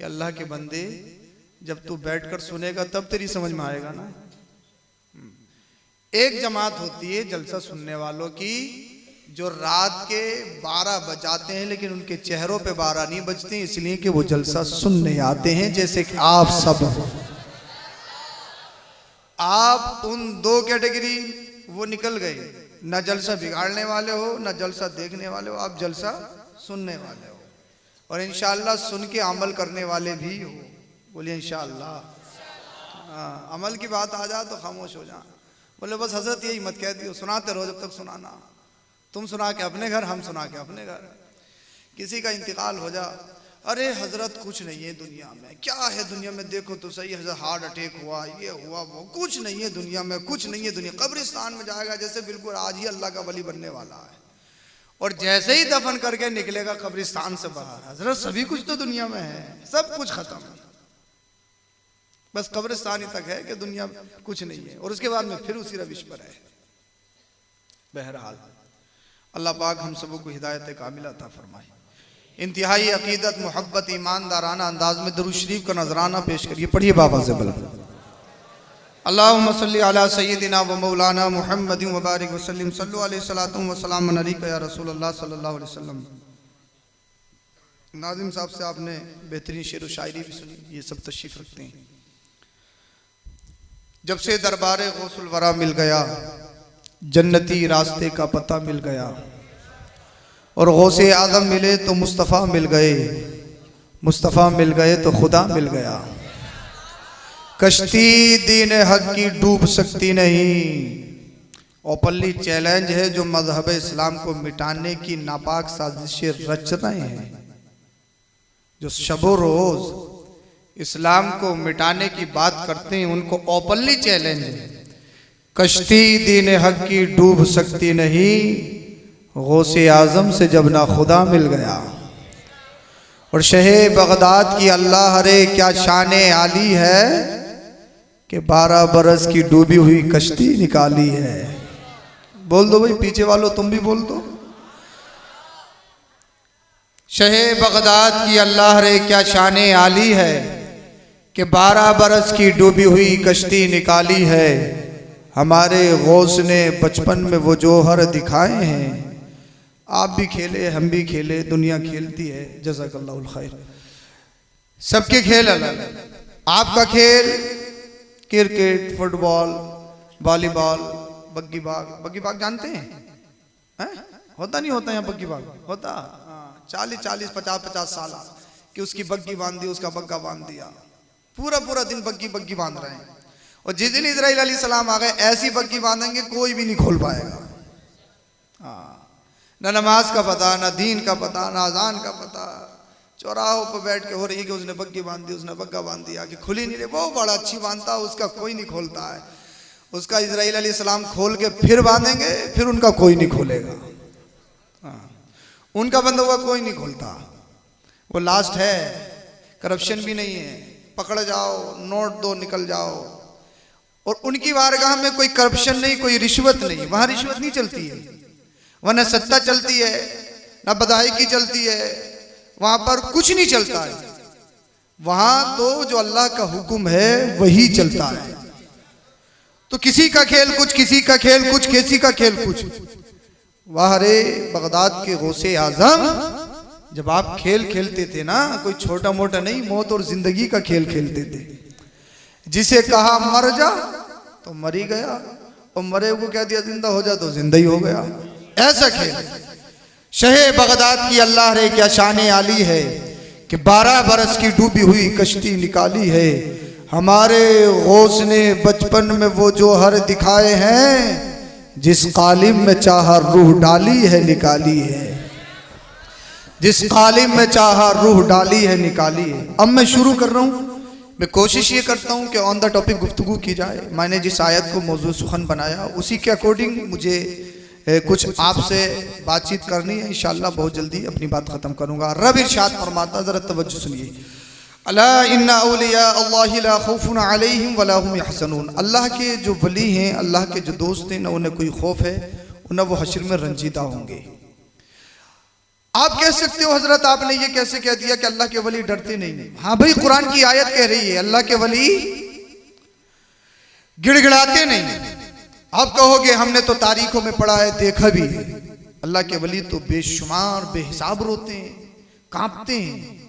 कि अल्लाह के बंदे जब तू बैठकर सुनेगा तब तेरी समझ में आएगा ना। एक जमात होती है जलसा सुनने वालों की जो रात के 12 बजाते हैं लेकिन उनके चेहरों पे 12 नहीं बजते, इसलिए कि वो जलसा सुनने आते हैं, जैसे कि आप सब हो। आप उन दो कैटेगरी वो निकल गए, न जलसा बिगाड़ने वाले हो न जलसा देखने वाले हो, आप जलसा सुनने वाले हो और इंशाअल्लाह सुन के अमल करने वाले भी हो। बोलिए इंशाअल्लाह। हाँ, अमल की बात आ जाए तो खामोश हो जा। बोले बस हजरत यही मत कह दियो, सुनाते रहो जब तक सुनाना, तुम सुना के अपने घर, हम सुना के अपने घर। किसी का इंतकाल हो जा, अरे हजरत कुछ नहीं है दुनिया में, क्या है दुनिया में, देखो तो सही हजरत हार्ट अटैक हुआ, ये हुआ वो, कुछ नहीं है दुनिया में, कुछ नहीं है दुनिया। कब्रिस्तान में जाएगा जैसे बिल्कुल आज ही अल्लाह का वली बनने वाला है, और जैसे ही दफन करके निकलेगा कब्रिस्तान से बाहर, हजरत सभी कुछ तो दुनिया में है, सब कुछ खत्म है, बस कब्रिस्तान ही तक है कि दुनिया में कुछ नहीं है, और उसके बाद में फिर उसी रविश पर है। बहरहाल अल्लाह पाक हम सबों को हिदायत कामिला अता फरमाए। इंतहाई अकीदत मोहब्बत ईमानदाराना अंदाज में दरूद शरीफ का नजराना पेश करिए। पढ़िए बाबा से बुलंद। अल्लाहुम्मा सल्ली अला सय्यदिना व मौलाना मुहम्मद व बारिक वसल्लिम सल्लु अलैहि सलातु व सलाम अलैका या रसूलल्लाह सल्लल्लाहु अलैहि वसल्लम। नाज़िम साहब से आपने बेहतरीन शेर व शायरी भी सुनी, ये सब तशरीफ रखते हैं। जब से दरबारे गौसुल वरा मिल गया, जन्नती रास्ते का पता मिल गया, और गौसे आज़म मिले तो मुस्तफ़ा मिल गए, मुस्तफ़ा मिल गए तो खुदा मिल गया। कश्ती दीन हक की डूब सकती नहीं, ओपनली चैलेंज है जो मजहब इस्लाम को मिटाने की नापाक साजिशें रच रहे हैं, जो शबो रोज इस्लाम को मिटाने की बात करते हैं, उनको ओपनली चैलेंज है। कश्ती दीन हक की डूब सकती नहीं, गौसे आजम से जब ना खुदा मिल गया। और शहे बगदाद की अल्लाह रे क्या शाने आली है कि 12 बरस की डूबी हुई कश्ती निकाली है। बोल दो भाई, पीछे वालों तुम भी बोल दो। शहे बगदाद की अल्लाह रे क्या शाने आली है कि 12 बरस की डूबी हुई कश्ती निकाली है। हमारे गौस ने बचपन में वो जोहर दिखाए हैं, आप भी खेले हम भी खेले, दुनिया खेलती है, जज़ाकल्लाहुल खैर। सबके खेल अलग, आपका खेल क्रिकेट, फुटबॉल, वॉलीबॉल, बग्गी बाग जानते हैं? होता नहीं होता यहाँ बग्गी बाग होता? 40-40, 50-50 साल कि उसकी बग्गी बांध दी, उसका बग्गा बांध दिया, पूरा दिन बग्गी बांध रहे हैं। और जिस दिन इजराइल अलैहिस्सलाम आ गए, ऐसी बग्गी बांधेंगे कोई भी नहीं खोल पाएगा। न नमाज का पता, न दीन का पता, न अजान का पता, चौराहों पर बैठ के हो रही है कि उसने बग्गी बांध दी, उसने बग्गा बांध दिया, कि खुली नहीं रही, वो बड़ा अच्छी बांधता है, उसका कोई नहीं खोलता है। उसका इजराइल अलैहिस्सलाम खोल के फिर बांधेंगे, फिर उनका कोई नहीं खोलेगा। उनका बंधा हुआ कोई नहीं खोलता, वो लास्ट है। करप्शन भी नहीं है, पकड़ जाओ, नोट दो, निकल जाओ। और उनकी बारगाह में कोई करप्शन नहीं, कोई रिश्वत नहीं, वहां रिश्वत नहीं चलती है, वहां न सत्ता चलती है, न बदायकी चलती है, वहां पर कुछ नहीं चलता है। वहां तो जो अल्लाह का हुक्म है वही चलता है। तो किसी का खेल कुछ, किसी का खेल कुछ, किसी का खेल कुछ। वाह रे बगदाद के गौसे आजम, जब आप खेल खेलते थे ना, कोई छोटा मोटा नहीं, मौत और जिंदगी का खेल खेलते थे। जिसे कहा मर जा तो मर ही गया, और मरे को कह दिया जिंदा हो जा तो जिंदा ही हो गया, ऐसा खेल। शहे बगदाद की अल्लाह रे क्या शाने आली है कि 12 बरस की डूबी हुई कश्ती निकाली है। हमारे गौस ने बचपन में वो जोहर दिखाए हैं, जिस कालिम में चाहा रूह डाली है निकाली है, जिस कालिम में चाहा रूह डाली है निकाली है। अब मैं शुरू कर रहा हूँ, मैं कोशिश ये करता हूँ कि ऑन द टॉपिक गुफ्तगू की जाए। मैंने जिस आयत को मौजूद सुखन बनाया उसी के अकॉर्डिंग मुझे कुछ आपसे बातचीत करनी है। इंशाअल्लाह बहुत जल्दी अपनी बात ख़त्म करूँगा। रब इरशाद फरमाता, ज़रा तवज्जो सुनिए, अला इन्ना औलिया अल्लाहि ला खौफुन अलैहिम वला हुम यहज़नून। अल्लाह के जो वली हैं, अल्लाह के जो दोस्त हैं, न उन्हें कोई खौफ है, न वो हश्र में रंजीदा होंगे। आप कह सकते हो हजरत आपने ये कैसे कह दिया कि अल्लाह के वली डरते नहीं? हाँ भाई, कुरान की आयत कह रही है अल्लाह के वली गिड़गिड़ाते नहीं। आप कहोगे हमने तो तारीखों में पढ़ा है, देखा भी है, अल्लाह के वली तो बेशुमार बेहिसाब रोते हैं, कांपते हैं।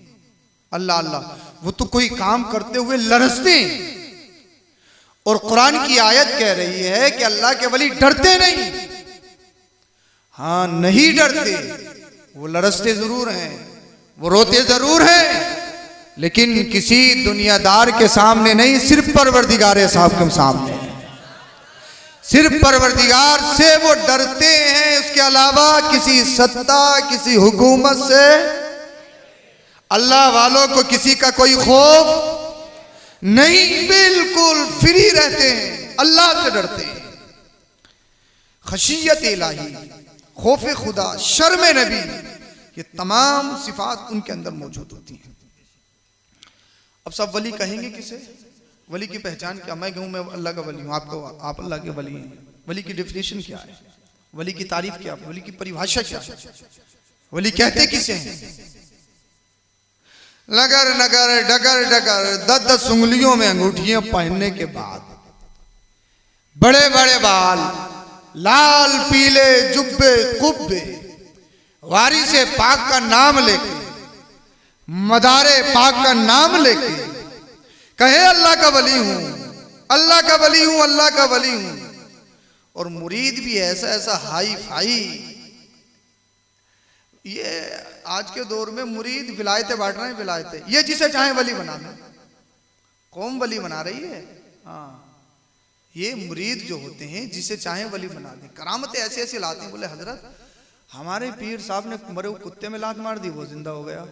अल्लाह अल्लाह, वो तो कोई काम करते हुए लरसते हैं। और कुरान की आयत कह रही है कि अल्लाह के वली डरते नहीं। हाँ, नहीं डरते, वो लरसते जरूर हैं, वो रोते जरूर हैं, लेकिन किसी दुनियादार के सामने नहीं, सिर्फ परवरदिगार साहब के सामने, सिर्फ परवरदिगार से वो डरते हैं। उसके अलावा किसी सत्ता, किसी हुकूमत से अल्लाह वालों को किसी का कोई खौफ नहीं, बिल्कुल फ्री रहते हैं, अल्लाह से डरते हैं। खशियत इलाही, खौफ खुदा, शर्म नबी, ये तमाम सिफात उनके अंदर मौजूद होती हैं। अब सब वली कहेंगे किसे? वली की पहचान क्या? मैं कहूं मैं अल्लाह का वली हूं, आप अल्लाह के वली हैं। वली की डेफिनेशन क्या है? वली की तारीफ क्या है? वली की परिभाषा क्या है? वली कहते किसे हैं? लगर नगर डगर डगर 10-10 उंगलियों में अंगूठियां पहनने के बाद, बड़े बड़े बाल, लाल पीले जुब्बे कुब्बे, वारिसे पाक का नाम लेके, मदारे पाक का नाम लेके कहे अल्लाह का वली हूं, अल्लाह का वली हूं, अल्लाह का वली हूं। और मुरीद भी ऐसा ऐसा हाई फाई। ये आज के दौर में मुरीद विलायतें बांट रहे हैं, विलायतें। ये जिसे चाहे वली बना दें, कौम वली बना रही है। हाँ, ये मुरीद जो होते हैं जिसे चाहे वली बना दें, करामतें ऐसे ऐसे लाते हैं। बोले हजरत हमारे पीर साहब ने मरे हुए कुत्ते में लात मार दी, वो जिंदा हो गया।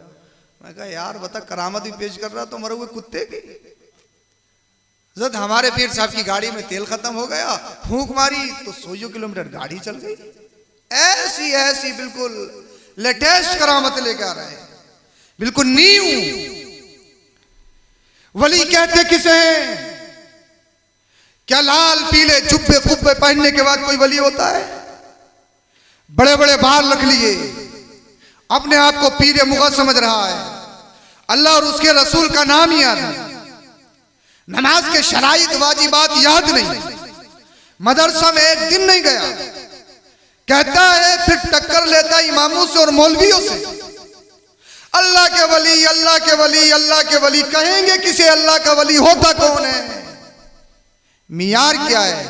मैं कहा यार बता, करामत भी पेश कर रहा तो मरे हुए कुत्ते की। हजरत हमारे पीर साहब की गाड़ी में तेल खत्म हो गया, फूंक मारी तो 100 किलोमीटर गाड़ी चल गई। ऐसी ऐसी बिल्कुल लेटेस्ट करामत लेकर आ रहे हैं, बिल्कुल न्यू। वली कहते किसे हैं? क्या लाल पीले जुब्बे कुब्बे पहनने के बाद कोई वली होता है? बड़े बड़े बाल रख लिए, अपने आप को पीर मुगा समझ रहा है, अल्लाह और उसके रसूल का नाम याद है, नमाज के शराइत वाजिबात याद नहीं, मदरसा में एक दिन नहीं गया, कहता है फिर टक्कर लेता इमामों से और मौलवियों से। अल्लाह के वली, अल्लाह के वली, अल्लाह के वली कहेंगे किसे? अल्लाह का वली होता कौन है? मियार क्या है?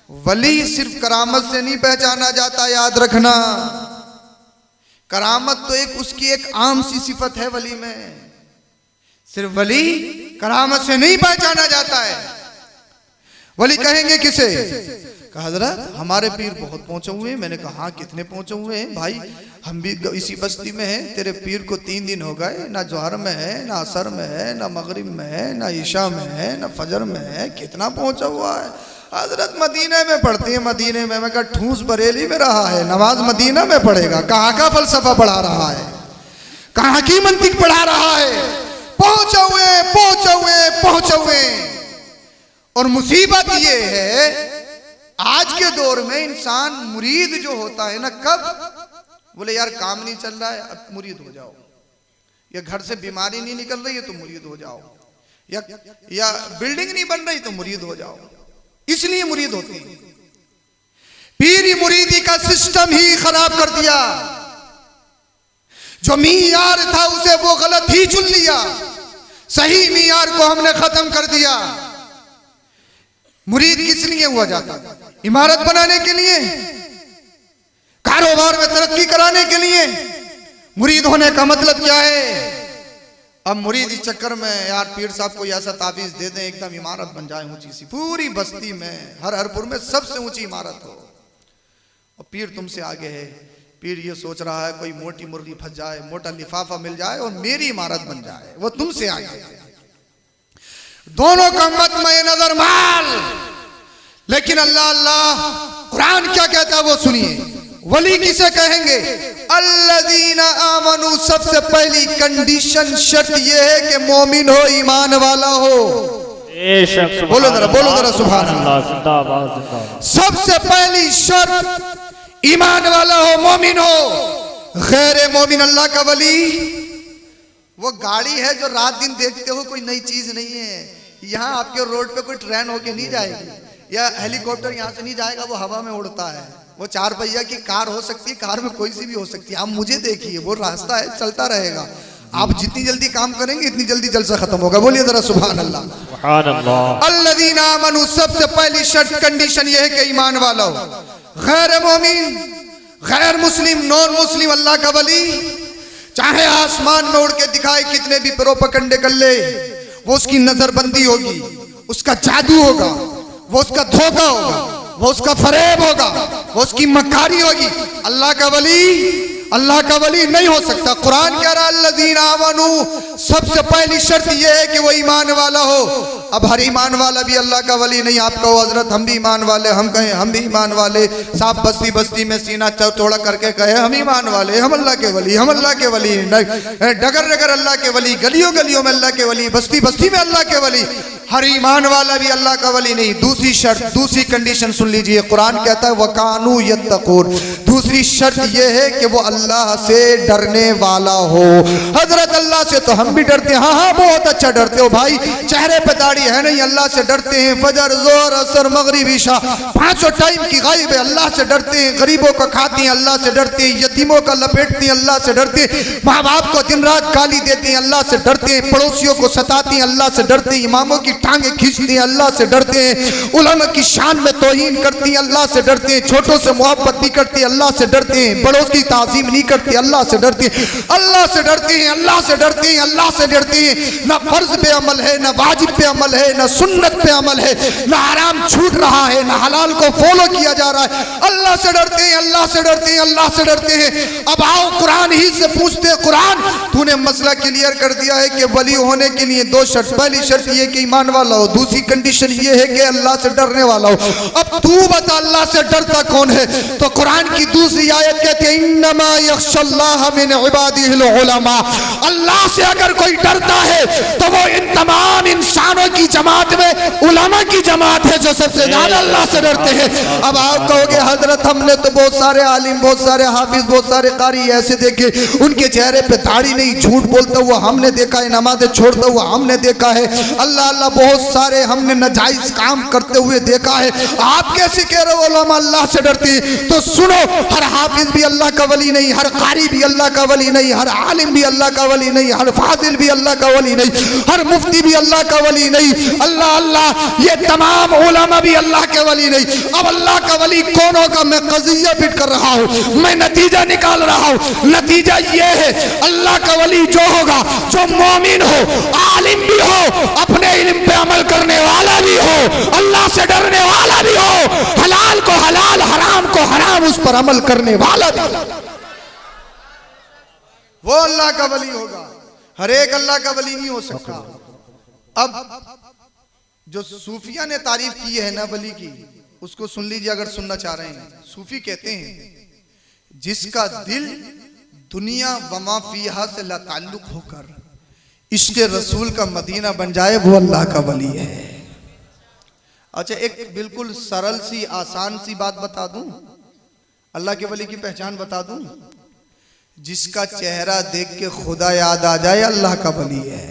वली सिर्फ करामत से नहीं पहचाना जाता, याद रखना। करामत तो एक उसकी एक आम सी सिफत है वली में, सिर्फ वली करामत से नहीं पहचाना जाता है। वली कहेंगे किसे? कहा हजरत हमारे पीर बहुत पहुंचे हुए हैं। मैंने कहा कितने पहुंचे हुए हैं भाई? हम भी इसी बस्ती में हैं। तेरे पीर को 3 दिन हो गए, ना जोहर में है, ना असर में है, ना मगरिब में है, ना ईशा में है, ना फजर में है। कितना पहुंचा हुआ है? हजरत मदीने में पढ़ती है, मदीने में। मैं कहा ठूस बरेली में रहा है, नमाज मदीना में पढ़ेगा। कहाँ का फलसफा पढ़ा रहा है, कहाँ की मंतिक पढ़ा रहा है? पहुंचे हुए, पहुंचे हुए, पहुंचे हुए। और मुसीबत ये है आज के दौर में इंसान मुरीद जो होता है ना, कब बोले यार काम नहीं चल रहा है, अब मुरीद हो जाओ, या घर से बीमारी नहीं निकल रही है तो मुरीद हो जाओ, या बिल्डिंग नहीं बन रही तो मुरीद हो जाओ, इसलिए मुरीद होते हैं। पीरी मुरीदी का सिस्टम ही खराब कर दिया। जो मीयार था उसे वो गलत ही चुन लिया, सही मीयार को हमने खत्म कर दिया। मुरीद किस लिए हुआ जाता? इमारत बनाने के लिए, कारोबार में तरक्की कराने के लिए। मुरीद होने का मतलब क्या है? अब मुरीद इस चक्कर में यार पीर साहब को ऐसा ताबीज दे दें एकदम इमारत बन जाए ऊंची सी, पूरी बस्ती में हरपुर में सबसे ऊंची इमारत हो, और पीर तुमसे आगे है। पीर ये सोच रहा है कोई मोटी मुर्गी फंस जाए, मोटा लिफाफा मिल जाए और मेरी इमारत बन जाए, वो तुमसे आगे है। दोनों का मत में नजर माल। लेकिन अल्लाह अल्लाह कुरान क्या कहता है वो सुनिए। वली किसे कहेंगे? अल्लज़ीना आमनू, सबसे पहली कंडीशन शर्त ये है कि मोमिन हो, ईमान वाला हो। बोलो जरा सुभान अल्लाह। सबसे पहली शर्त ईमान वाला हो, मोमिन हो। गैर मोमिन अल्लाह का वली वो गाड़ी है जो रात दिन देखते हो, कोई नई चीज नहीं है। यहाँ आपके रोड पे कोई ट्रेन होके नहीं जाएगी या हेलीकॉप्टर यहाँ से नहीं जाएगा, वो हवा में उड़ता है। वो 4 पहिया की कार हो सकती है, कार में कोई सी भी हो सकती है। आप मुझे देखिए, वो रास्ता है, चलता रहेगा। आप जितनी जल्दी काम करेंगे इतनी जल्दी जलसा खत्म होगा। बोलिए जरा सुभान अल्लाह। सुभान अल्लाह। अल्लज़ीना आमनू, सबसे पहली शर्त कंडीशन ये है कि ईमान वाला हो। गैर मोमिन, गैर मुस्लिम, नॉन मुस्लिम अल्लाह का वली चाहे आसमान में उड़ के दिखाए कितने भी प्रोपगंडे कर ले, वो उसकी नजरबंदी होगी, उसका जादू होगा, वो उसका धोखा होगा, वो उसका फरेब होगा, वो उसकी मक्कारी होगी। अल्लाह का वली नहीं हो सकता। कुरान कह रहा है अल्लज़ीना आमनू, सबसे पहली शर्त यह है कि वो ईमान वाला हो। अब हर ईमान वाला भी अल्लाह का वली नहीं। आप कहो हजरत हम भी ईमान वाले, हम कहें हम भी ईमान वाले, साफ बस्ती बस्ती में सीना चौड़ा करके कहे हम ईमान वाले, हम अल्लाह के वली, हम अल्लाह के वली, डगर डगर अल्लाह के वली, गलियों गलियों में अल्लाह के वली, बस्ती बस्ती में अल्लाह के वली। हर ईमान वाला भी अल्लाह का वली नहीं। दूसरी शर्त, दूसरी कंडीशन सुन लीजिए। कुरान कहता है वकानू यत्तकून, दूसरी शर्त यह है कि वो अल्लाह से डरने वाला हो। हजरत अल्लाह से तो हम भी डरते हैं, हाँ बहुत अच्छा डरते हो भाई, चेहरे पे दाढ़ी है नहीं, अल्लाह से डरते हैं। फजर, जोर, असर, मगरिब, इशा, 5 टाइम की गायब है, अल्लाह से डरते हैं। गरीबों का खाते हैं, अल्लाह से डरते हैं। यतीमों का लपेटते हैं, अल्लाह से डरते हैं। माँ बाप को दिन रात गाली देते हैं, अल्लाह से डरते हैं। पड़ोसियों को सताते हैं, अल्लाह से डरते हैं। इमामों की टांगे खींचती हैं, अल्लाह से डरते हैं। उलमा की शान में तौहीन करती हैं, अल्लाह से डरते हैं। छोटों से मोहब्बत नहीं करती, अल्लाह से डरते हैं। बड़ों की ताज़ीम नहीं करती, अल्लाह से डरते हैं। अल्लाह से डरते हैं, अल्लाह से डरते हैं, अल्लाह से डरते हैं। ना फर्ज पे अमल है, ना वाजिब पे अमल है, ना सुन्नत पे अमल है, ना हराम छूट रहा है, ना हलाल को फॉलो किया जा रहा है। अल्लाह से डरते हैं, अल्लाह से डरते हैं, अल्लाह से डरते हैं। अब आओ कुरान ही से पूछते हैं, कुरान तूने मसला क्लियर कर दिया है कि वली होने के लिए 2 शर्त। पहली शर्त ये कि ईमान वाला हो, दूसरी कंडीशन ये है कि अल्लाह से डरने वाला हो। अब तू बता अल्लाह से डरता कौन है? तो कुरान की दूसरी आयत कहती है इन्नमा यख्शल्लाह मिन इबादिहिल उलमा, अल्लाह से अगर कोई डरता है तो वो इन तमाम इंसानों की जमात में उलमा की जमात है जो सबसे ज्यादा अल्लाह से डरते हैं। अब आप कहोगे हजरत हमने तो बहुत सारे आलिम, बहुत सारे हाफिज, बहुत सारे कारी ऐसे देखे, उनके चेहरे पे दाढ़ी नहीं, झूठ बोलता हुआ हमने देखा है, नमाज़ें छोड़ता हुआ हमने देखा है, अल्लाह अल्लाह बहुत सारे हमने नाजायज काम करते हुए देखा है। आप कैसे कह रहे हो उलमा अल्लाह से डरती है? तो सुनो, हर हाफिज भी अल्लाह का वली नहीं, हर कारी भी अल्लाह का वली नहीं, हर आलिम भी अल्लाह का वली नहीं, हर फाजिल भी अल्लाह का वली नहीं, हर मुफ्ती भी अल्लाह का वली नहीं। अल्लाह अल्लाह ये तमाम उलमा भी अल्लाह के वली नहीं। अब अल्लाह का वली कौन होगा? मैं कज़िया फिट कर रहा हूँ, मैं नतीजा निकाल रहा हूँ। नतीजा ये है अल्लाह का वली जो होगा, जो मोमिन हो, आलिम भी हो, अपने इल्म पे अमल करने वाला भी हो, अल्लाह से डरने वाला भी हो, हलाल को हलाल, हराम को हराम, उस पर अमल करने वाला भी, वो अल्लाह का वली होगा। हर एक अल्लाह का वली नहीं हो सकता। अब जो सूफिया ने तारीफ की है ना वली की, उसको सुन लीजिए अगर सुनना चाह रहे हैं। सूफी कहते हैं जिसका दिल दुनिया वमा फीहा से लाताल्लुक होकर इश्क़ रसूल का मदीना बन जाए, वो अल्लाह का वली है। अच्छा, एक बिल्कुल सरल सी आसान सी बात बता दूं, अल्लाह के वली की पहचान बता दूं। जिसका चेहरा देख के खुदा याद आ जाए, अल्लाह का वली है।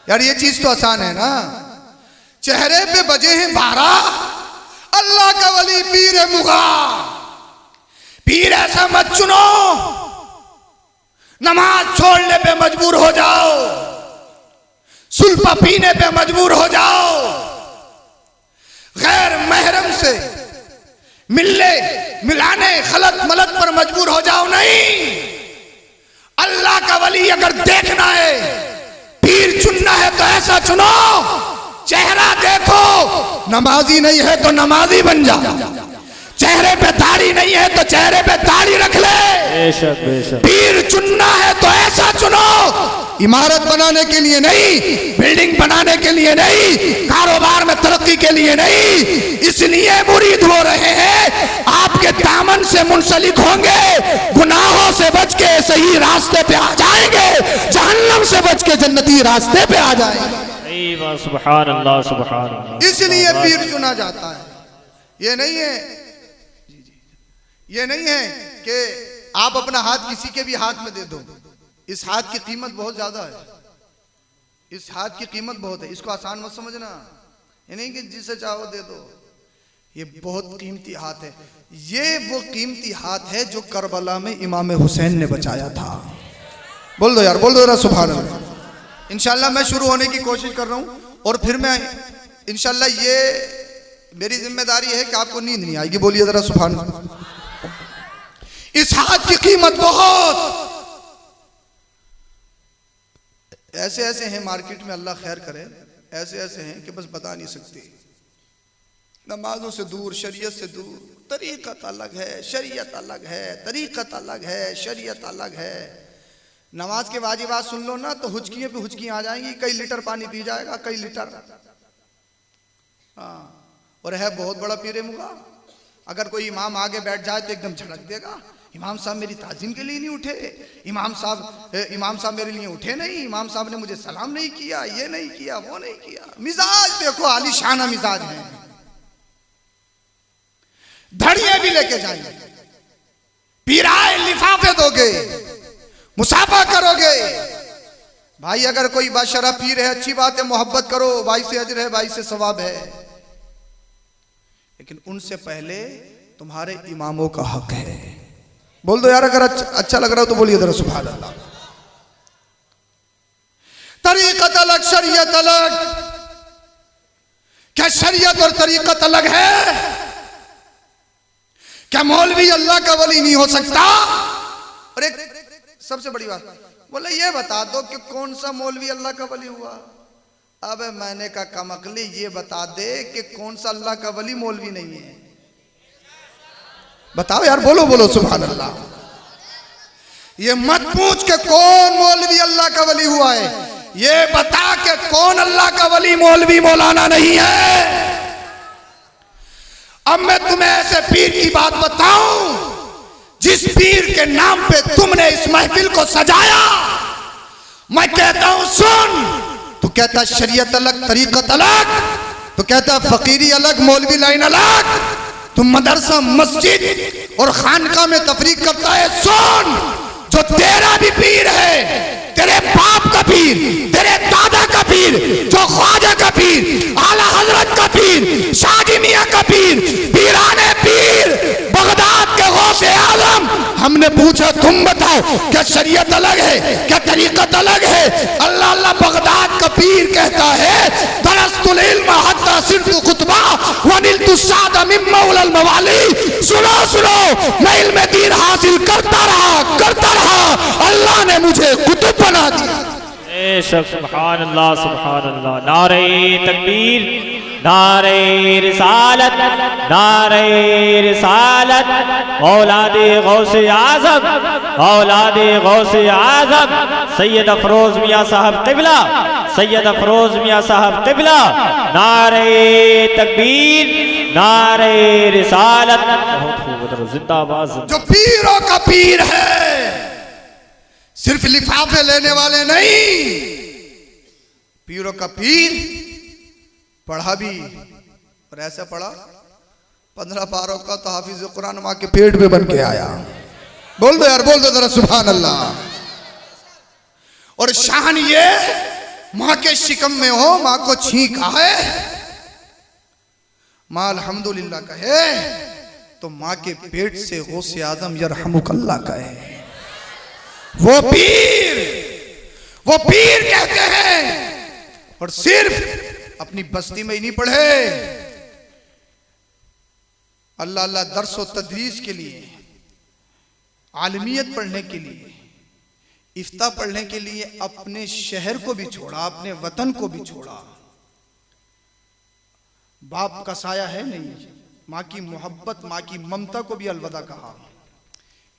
यार ये चीज तो आसान है ना। चेहरे पे बजे हैं 12, अल्लाह का वली पीर मुगा। पीर ऐसा मत चुनो नमाज छोड़ने पे मजबूर हो जाओ, सुल्फा पीने पे मजबूर हो जाओ, गैर महरम से मिलाने खलत मलत पर मजबूर हो जाओ। नहीं, अल्लाह का वली अगर देखना है, पीर चुनना है तो ऐसा चुनो, चेहरा देखो, नमाजी नहीं है तो नमाजी बन जा, चेहरे पे दाढ़ी नहीं है तो चेहरे पे दाढ़ी रख ले। बेशक बेशक। पीर चुनना है तो ऐसा चुनो, इमारत बनाने के लिए नहीं, बिल्डिंग बनाने के लिए नहीं, कारोबार में तरक्की के लिए नहीं, इसलिए मुरीद हो रहे हैं आपके दामन से मुंसलिक होंगे, गुनाहों से बच के सही रास्ते पे आ जाएंगे, जहन्नम से बच के जन्नती रास्ते पे आ जाएंगे। सुभान अल्लाह, सुभान अल्लाह। इसलिए पीर चुना जाता है। ये नहीं है कि आप अपना हाथ किसी के भी हाथ में दे दो, इस हाथ की कीमत बहुत ज्यादा है, इस हाथ की कीमत बहुत है, इसको आसान मत समझना, ये नहीं कि जिसे चाहो दे दो, ये बहुत कीमती हाथ है। ये वो कीमती हाथ है जो करबला में इमाम हुसैन ने बचाया था। बोल दो यार, बोल दो जरा सुभान अल्लाह। इंशाल्लाह मैं शुरू होने की कोशिश कर रहा हूं और फिर मैं इंशाल्लाह, ये मेरी जिम्मेदारी है कि आपको नींद नहीं आएगी। बोलिए जरा सुभान अल्लाह। इस हाथ की कीमत बहुत, ऐसे ऐसे हैं मार्केट में, अल्लाह खैर करे, ऐसे ऐसे हैं कि बस बता नहीं सकते। नमाजों से दूर, शरीयत से दूर, तरीक़त अलग है, शरीयत अलग है, तरीक़त अलग है, शरीयत अलग है। नमाज के वाजिबात सुन लो ना तो हुचकियों पे हुचकियां आ जाएंगी, कई लीटर पानी पी जाएगा, कई लीटर। हाँ, और है बहुत बड़ा पीरे मुगा, अगर कोई इमाम आगे बैठ जाए तो एकदम झड़क देगा, इमाम साहब मेरी ताज़ीम के लिए नहीं उठे, इमाम साहब मेरे लिए उठे नहीं, इमाम साहब ने मुझे सलाम नहीं किया, ये नहीं किया, वो नहीं किया। मिजाज देखो, आलीशाना मिजाज है। धड़ियां भी लेके जाएंगे, पीराए लिफाफे दोगे, मुसाफा करोगे। भाई अगर कोई बादशाह पीर है, अच्छी बात है, मोहब्बत करो, भाई से अजर है, भाई से सवाब है, लेकिन उनसे पहले तुम्हारे इमामों का हक है। बोल दो यार, अगर अच्छा लग रहा हो तो बोलिए जरा सुभान अल्लाह। तरीक़त अलग, शरीयत अलग। क्या शरीयत और तरीक़त अलग है? क्या मौलवी अल्लाह का वली नहीं हो सकता? और एक सबसे बड़ी बात, बोले ये बता दो कि कौन सा मौलवी अल्लाह का वली हुआ। अब मैंने कहा कमकली, ये बता दे कि कौन सा अल्लाह का वली मौलवी नहीं है। बताओ यार, बोलो बोलो सुभान अल्लाह। ये मत पूछ के कौन मौलवी अल्लाह का वली हुआ है, ये बता के कौन अल्लाह का वली मौलवी मौलाना नहीं है। अब मैं तुम्हें ऐसे पीर की बात बताऊं, जिस पीर के नाम पे तुमने इस महफिल को सजाया। मैं कहता हूं सुन, तू कहता शरीयत अलग, तरीक़त अलग, तू कहता फकीरी अलग, मौलवी लाइन अलग, तुम मदरसा, मस्जिद और खानका में तफरीक करता है। सुन, जो तेरा भी पीर है, तेरे बाप का पीर, तेरे दादा का पीर, जो ख्वाजा का पीर, आला हजरत का पीर, शादी मियां का पीर, पीराने पीर, बगदाद के गौसे आलम, हमने पूछा तुम बताओ क्या शरीयत अलग है, क्या तरीक़त अलग है? अल्लाह अल्लाह बगदाद का पीर कहता है, दरस्तुल इल्म हत्ता सिरतु खुतबा वनिलतु सादा मिन मौलल मवाली। सुनो सुनो, मैं इल्म दीन हासिल करता रहा, अल्लाह ने मुझे कुतुब बना दिया। सुभान अल्लाह, सुभान अल्लाह। नारे तकबीर, नारे रिसालत, नारे रिसालत। औलादे गौसे आज़म, औलादे गौसे आज़म सैयद अफरोज मियाँ साहब क़िबला, सैयद अफरोज मियाँ साहब क़िबला। नारे तकबीर, नारे रिसालत। बहुत खूब, जिंदाबाद। जो पीरों का पीर है, सिर्फ लिफाफे लेने वाले नहीं, पीरों का पीर पढ़ा भी, और ऐसा पढ़ा 15 पारों का तो हाफिज कुरान माँ के पेट में बन के आया। बोल दो यार, बोल दो जरा सुभान अल्लाह। और शान ये, माँ के शिकम में हो, माँ को छींक आए, माँ अल्हम्दुलिल्लाह कहे तो माँ के पेट से गौसे आदम यरहमुकल्लाह कहे। वो पीर कहते हैं। और सिर्फ अपनी बस्ती में ही नहीं पढ़े, अल्लाह अल्लाह दर्स व तदरीस के लिए, आलमियत पढ़ने के लिए, इफ्ता पढ़ने के लिए अपने शहर को भी छोड़ा, अपने वतन को भी छोड़ा। बाप का साया है नहीं, माँ की मोहब्बत, माँ की ममता को भी अलविदा कहा।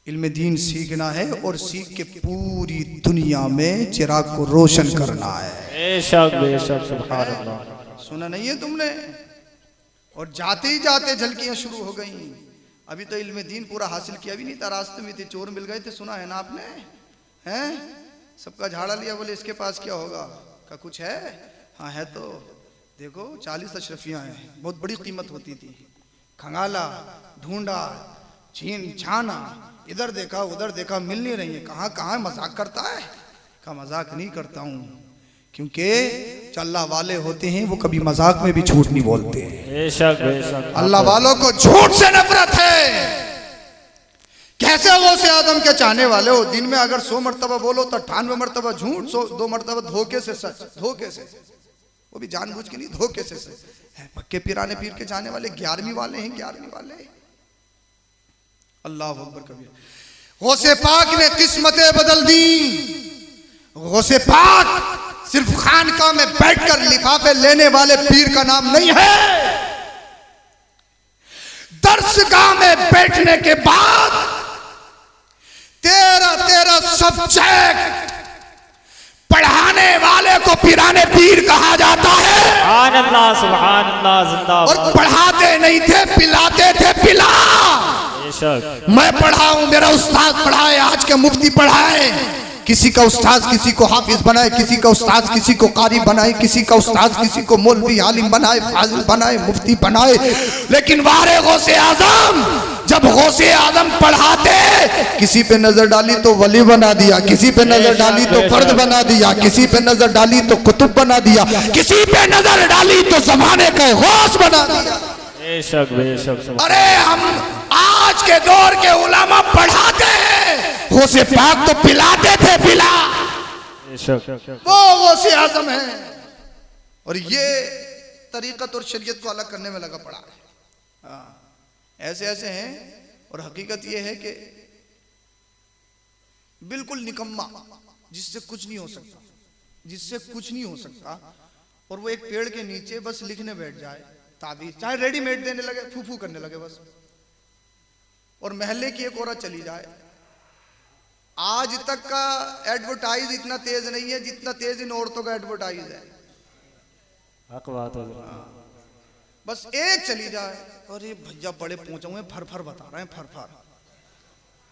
इल्म दीन सीखना है और सीख के पूरी दुनिया में चिराग को रोशन करना है। बेशक बेशक, सुभान अल्लाह। सुना नहीं है तुमने? और जाते ही जाते झलकियां शुरू हो गई। अभी तो इल्म दीन पूरा हासिल किया भी नहीं था, रास्ते में थे, चोर मिल गए थे, सुना है ना आपने? हैं, सबका झाड़ा लिया, बोले इसके पास क्या होगा? का कुछ है? हाँ है तो देखो 40 अशरफियाँ हैं, बहुत बड़ी कीमत होती थी। खंगाला, ढूंढा, छीन छाना, इधर देखा उधर देखा, मिल नहीं रही है, कहाँ कहाँ मजाक करता है। का मजाक नहीं करता हूँ, क्योंकि जो अल्लाह वाले होते हैं वो कभी मजाक में भी झूठ नहीं बोलते हैं। बेशक बेशक अल्लाह वालों को झूठ से नफरत है। कैसे वो से आदम के चाहने वाले हो, दिन में अगर 100 मरतबा बोलो तो 98 मरतबा झूठ, 2 मरतबा धोखे से सच, धोखे से, वो भी जानबूझ के नहीं, धोखे से सच। पक्के पिराने पीर के चाहने वाले 11वीं वाले हैं, 11वीं वाले। अल्लाह अकबर कबीर। गौसे पाक ने किस्मतें बदल दी। गौसे पाक सिर्फ खानकाह में बैठकर लिफाफे लेने वाले पीर का नाम नहीं है। दरसगाह में बैठने के बाद 13 सब्जेक्ट पढ़ाने वाले को पिराने पीर कहा जाता है। सुभान अल्लाह जिंदाबाद। और पढ़ाते नहीं थे, पिलाते थे। पिला बेशक मैं पढ़ाऊं, मेरा उस्ताद पढ़ाए, आज के मुफ्ती पढ़ाए। किसी का उस्ताद किसी को हाफिज बनाए, किसी का उस्ताद किसी को कारी बनाए, किसी का उस्ताद किसी को मौलवी आलिम बनाए, फाजिल बनाए, मुफ्ती बनाए। लेकिन वारे गौसे आजम, जब गौसे आजम पढ़ाते, किसी पे नजर डाली तो वली बना दिया, किसी पे नजर डाली तो फर्द बना दिया, किसी पे नजर डाली तो कुतुब बना दिया, किसी पे नजर डाली तो जमाने का गौस बना दिया। बेशक बेशक। अरे हम आज के दौर के उलामा पढ़ाते हैं, गौसे पाक तो पिलाते थे। पिला बेशक वो गौसे आजम है। और ये तरीकत और शरीयत को अलग करने में लगा पड़ा है। ऐसे ऐसे हैं। और हकीकत ये है कि बिल्कुल निकम्मा, जिससे कुछ नहीं हो सकता, जिससे कुछ नहीं हो सकता। और वो एक पेड़ के नीचे बस लिखने बैठ जाए ताबीज, चाहे रेडीमेड देने लगे, फूफू करने लगे बस। और महल्ले की एक औरत चली जाए। आज तक का एडवर्टाइज इतना तेज नहीं है जितना तेज इन औरतों का एडवर्टाइज है। हक बात है। बस एक चली जाए, अरे भैया बड़े पहुंचे हुए, फर फर बता रहे हैं, फर फर।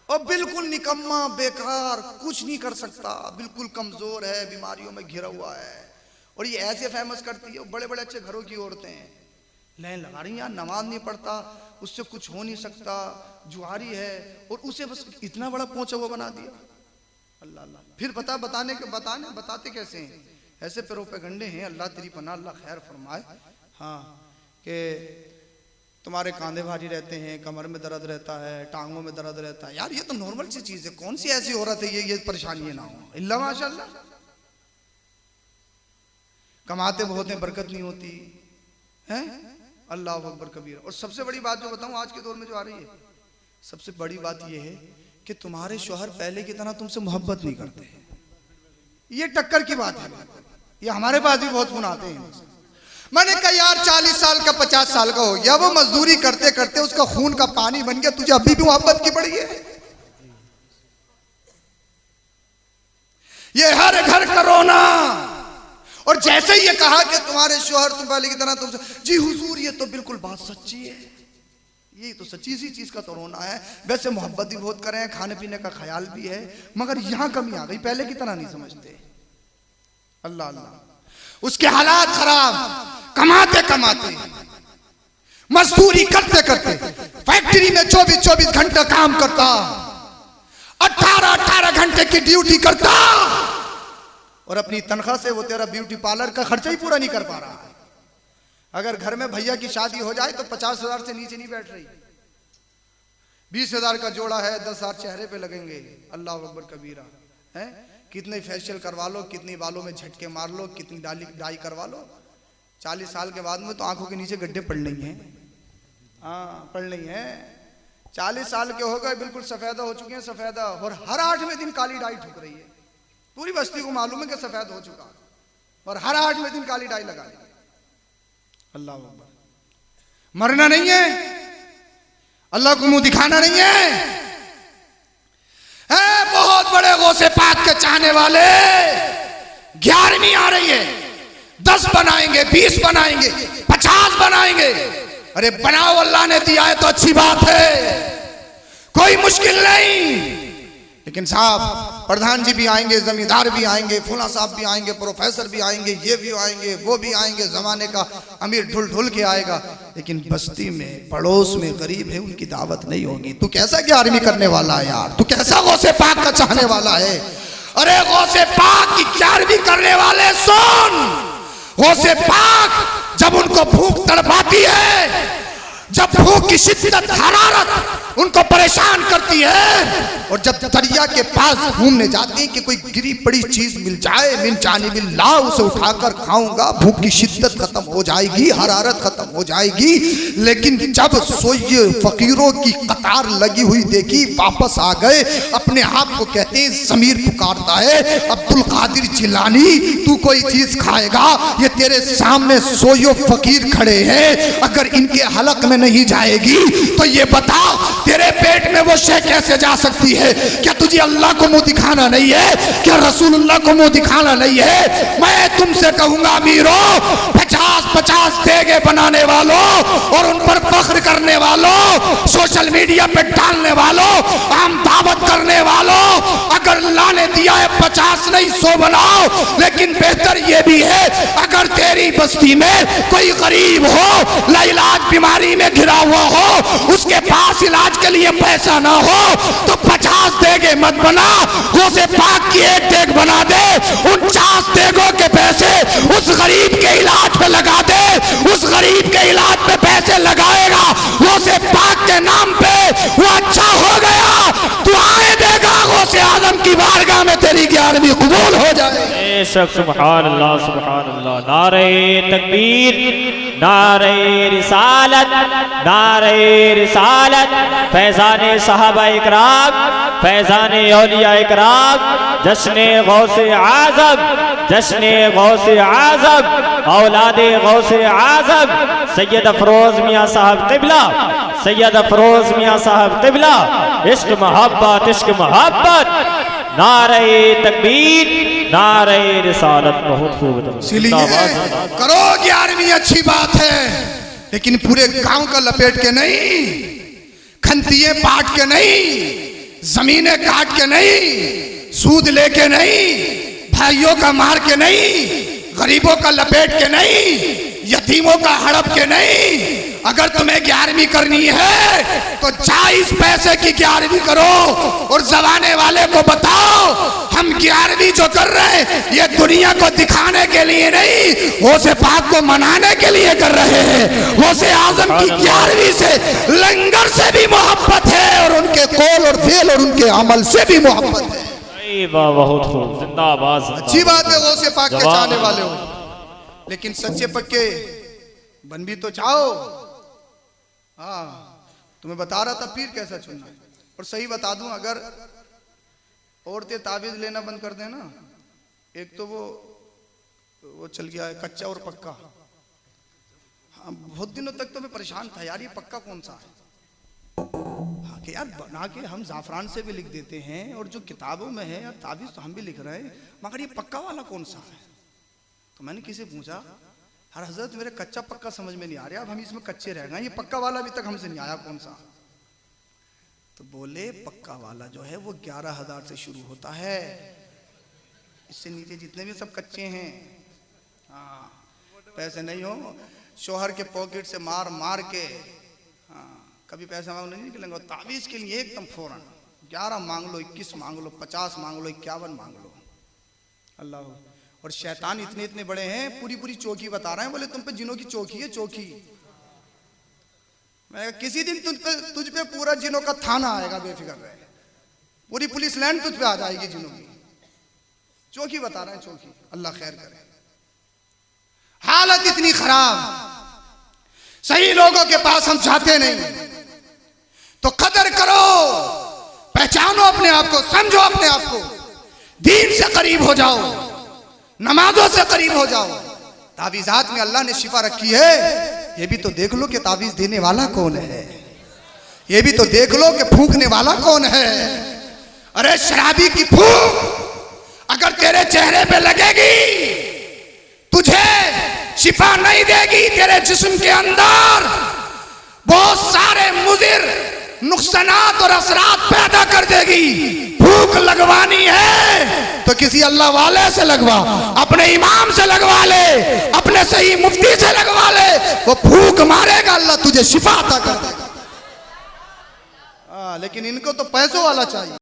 और बिल्कुल निकम्मा, बेकार, कुछ नहीं कर सकता, बिल्कुल कमजोर है, बीमारियों में घिरा हुआ है। और ये ऐसे फेमस करती है, बड़े बड़े अच्छे घरों की औरतें हैं, लाइन लगा रही, यार नमाज नहीं पढ़ता, उससे कुछ हो नहीं सकता, जुआरी है, और उसे बस इतना बड़ा पहुंचा हुआ बना दिया। अल्लाह अल्लाह। फिर बताते कैसे हैं, ऐसे पैरों पे गंडे हैं। अल्लाह तेरी पनाह, अल्लाह खैर फरमाए। हाँ, कि तुम्हारे कांधे भारी रहते हैं, कमर में दर्द रहता है, टांगों में दर्द रहता है। यार ये तो नॉर्मल सी चीज है, कौन सी ऐसी औरत है ये परेशानी ना हो। इल्ला माशाअल्लाह। कमाते बहुत हैं, बरकत नहीं होती है। अल्लाह अकबर कबीर। और सबसे बड़ी बात जो बताऊं आज के दौर में जो आ रही है, सबसे बड़ी बात यह है कि तुम्हारे शौहर पहले की तरह तुमसे मोहब्बत नहीं करते। ये टक्कर की बात है। ये हमारे पास भी बहुत फोन आते हैं। मैंने कहा यार 40 साल का 50 साल का हो गया, वो मजदूरी करते करते उसका खून का पानी बन गया, तुझे अभी भी मोहब्बत की पड़ी है। ये हर घर का रोना। और जैसे ही ये कहा कि तुम्हारे शौहर तुम पहले की तरह तुमसे, जी हुजूर ये तो बिल्कुल बात सच्ची है, ये तो सच्ची सी चीज का तो रोना है। वैसे मोहब्बत भी बहुत करें, खाने पीने का ख्याल भी है, मगर यहां कमी आ गई, पहले की तरह नहीं समझते। अल्लाह अल्लाह। उसके हालात खराब, कमाते कमाते, मजदूरी करते करते, फैक्ट्री में 24-24 घंटे काम करता, 18-18 घंटे की ड्यूटी करता, और अपनी तनख्वाह से वो तेरा ब्यूटी पार्लर का खर्चा ही पूरा नहीं कर पा रहा है। अगर घर में भैया की शादी हो जाए तो 50,000 से नीचे नहीं बैठ रही। 20,000 का जोड़ा है, 10,000 चेहरे पे लगेंगे। अल्लाह अकबर कबीरा है। कितने फेशियल करवा लो, कितनी बालों में झटके मार लो, कितनी डाई करवा लो, 40 साल के बाद में तो आंखों के नीचे गड्ढे पड़ नहीं है। हाँ पड़ नहीं है। 40 साल के हो गए, बिल्कुल सफेदा हो चुके हैं, सफेदा। और हर 8वें दिन काली डाई ठुक रही है। पूरी बस्ती को मालूम है कि सफेद हो चुका, और हर 8वें दिन काली डाई लगा ली। अल्लाह अकबर। मरना नहीं है, अल्लाह को मुंह दिखाना नहीं है। बहुत बड़े गौसे पाक के चाहने वाले 11वीं आ रही है, 10 बनाएंगे, 20 बनाएंगे, 50 बनाएंगे। अरे बनाओ, अल्लाह ने दिया है तो अच्छी बात है, कोई मुश्किल नहीं। लेकिन साहब प्रधान जी भी आएंगे, जमींदार भी आएंगे, फुला साहब भी आएंगे, प्रोफेसर भी आएंगे, ये भी आएंगे, वो भी आएंगे, जमाने का अमीर ढुल ढुल के आएगा। लेकिन बस्ती में पड़ोस में गरीब है, उनकी दावत नहीं होगी। तू कैसा 11वीं करने वाला है यार? तू कैसा गौसे पाक का चाहने वाला है? अरे गौसे पाक की 11वीं करने वाले सुन, गौसे पाक जब उनको भूख तड़पाती है, जब भूख की शिद्दत हरारत उनको परेशान करती है, और जब दरिया के पास घूमने जाते हैं कि कोई गिरी पड़ी चीज मिल जाए, मिन जाने मिल ला, उसे उठाकर खाऊंगा, भूख की शिद्दत खत्म हो जाएगी, हरारत खत्म हो जाएगी। लेकिन जब सोइए फकीरों की कतार लगी हुई देखी, वापस आ गए, अपने आप को कहते हैं जमीर पुकारता है, अब्दुल कादिर जिलानी तू कोई चीज खाएगा? ये तेरे सामने सोयो फकीर खड़े हैं, अगर इनके हलक में नहीं जाएगी तो ये बता तेरे पेट में वो शय कैसे जा सकती है? क्या तुझे अल्लाह को मुंह दिखाना नहीं है? क्या रसूलुल्लाह को मुंह दिखाना नहीं है? मैं तुमसे कहूंगा अमीरों, 50-50 देगे बनाने वालों और उन पर फख्र करने वालों, सोशल मीडिया पे डालने वालों, आम दावत करने वालों, अगर अल्लाह ने दिया है 50 नहीं 100 बनाओ, लेकिन बेहतर ये भी है अगर तेरी बस्ती में कोई गरीब हो, लाइलाज बीमारी में घिरा हुआ हो, उसके पास इलाज के लिए पैसा ना हो, तो 50 देगे मत बना, गौसे पाक की एक देग बना दे, 49 देगों के पैसे उस गरीब के इलाज पे लगा दे, उस गरीब के इलाज पे पैसे लगाएगा गौसे पाक के नाम पे, वो अच्छा हो गया, दुआएं देगा गौसे आजम की बारगाह में, तेरी 11वीं कबूल हो जाए। बेशक सुभान अल्लाह सुभान अल्लाह। नारे तकबीर, नारे रिसालत, नारे रिसालत, फैज़ाने सहाबा इकराम, फैज़ाने औलिया इकराम, जश्ने गौसे आज़म, जश्ने गौसे आज़म, औलादे गौसे आज़म सैयद अफरोज मियाँ साहब क़िबला, सैयद अफरोज मियाँ साहब क़िबला, इश्क मोहब्बत, इश्क मोहब्बत, नारे तकबीर, नारे रिसालत। बहुत खूब करो 11वीं, अच्छी बात है, लेकिन पूरे गांव का लपेट के नहीं, खंतिये पाट के नहीं, जमीनें काट के नहीं, सूद लेके नहीं, भाइयों का मार के नहीं, गरीबों का लपेट के नहीं, यतीमों का हड़प के नहीं। अगर तुम्हें 11वीं करनी है तो 40 पैसे की 11वीं करो और जमाने वाले को बताओ हम 11वीं जो कर रहे हैं ये दुनिया को दिखाने के लिए नहीं, गौसे पाक को मनाने के लिए कर रहे हैं। गौसे आजम की 11वीं से लंगर से भी मोहब्बत है और उनके कौल और फेल और उनके अमल से भी मोहब्बत है। बहुत खूब, जिंदाबाद। अच्छी बात है गौसे पाक के चाहने वाले हो, लेकिन सच्चे पक्के बन भी तो चाहो। हाँ, तुम्हें बता रहा था पीर कैसा चुनना है, और सही बता दूं, अगर औरतें ताबीज लेना बंद कर देना, एक तो वो चल गया है कच्चा और पक्का। हाँ, बहुत दिनों तक तो मैं परेशान था यार, ये पक्का कौन सा है? हाँ कि यार बना के हम जाफरान से भी लिख देते हैं और जो किताबों में है यार ताबीज तो हम भी लिख रहे हैं, मगर ये पक्का वाला कौन सा है? तो मैंने किसी पूछा, हर हजरत मेरे कच्चा पक्का समझ में नहीं आ रहा, अब हम इसमें कच्चे रह गए, ये पक्का वाला अभी तक हमसे नहीं आया कौन सा? तो बोले पक्का वाला जो है वो 11,000 से शुरू होता है, इससे नीचे जितने भी सब कच्चे हैं। हाँ, पैसे नहीं हो, शोहर के पॉकेट से मार मार के, हाँ कभी पैसा मांगो नहीं निकलेंगे, ताबीज के लिए एकदम फौरन 11 मांग लो, 21 मांग लो, 50 मांग लो, 51 मांग लो। अल्लाह, और शैतान इतने इतने बड़े हैं, पूरी पूरी चौकी बता रहे हैं, बोले तुम पे जिनों की चौकी है, चौकी। मैं किसी दिन तुझ पे पूरा जिनों का थाना आएगा, बेफिक्र रहे, पूरी पुलिस लाइन तुझ पे आ जाएगी जिनों की। चौकी बता रहे हैं, चौकी। अल्लाह खैर करे। हालत इतनी खराब, सही लोगों के पास हम जाते नहीं, तो कदर करो, पहचानो अपने आप को, समझो अपने आप को, दीन से करीब हो जाओ, नमाजों से करीब हो जाओ। ताबीजात में अल्लाह ने शिफा रखी है, ये भी तो देख लो कि ताबीज देने वाला कौन है, ये भी तो देख लो कि फूंकने वाला कौन है। अरे शराबी की फूंक अगर तेरे चेहरे पे लगेगी तुझे शिफा नहीं देगी, तेरे जिस्म के अंदर बहुत सारे मुजिर नुकसानात और असरात पैदा कर देगी। भूख लगवानी है तो किसी अल्लाह वाले से लगवा, अपने इमाम से लगवा ले, अपने सही मुफ्ती से लगवा ले, वो फूंक मारेगा, अल्लाह तुझे शिफा अता कर देगा। लेकिन इनको तो पैसों वाला चाहिए।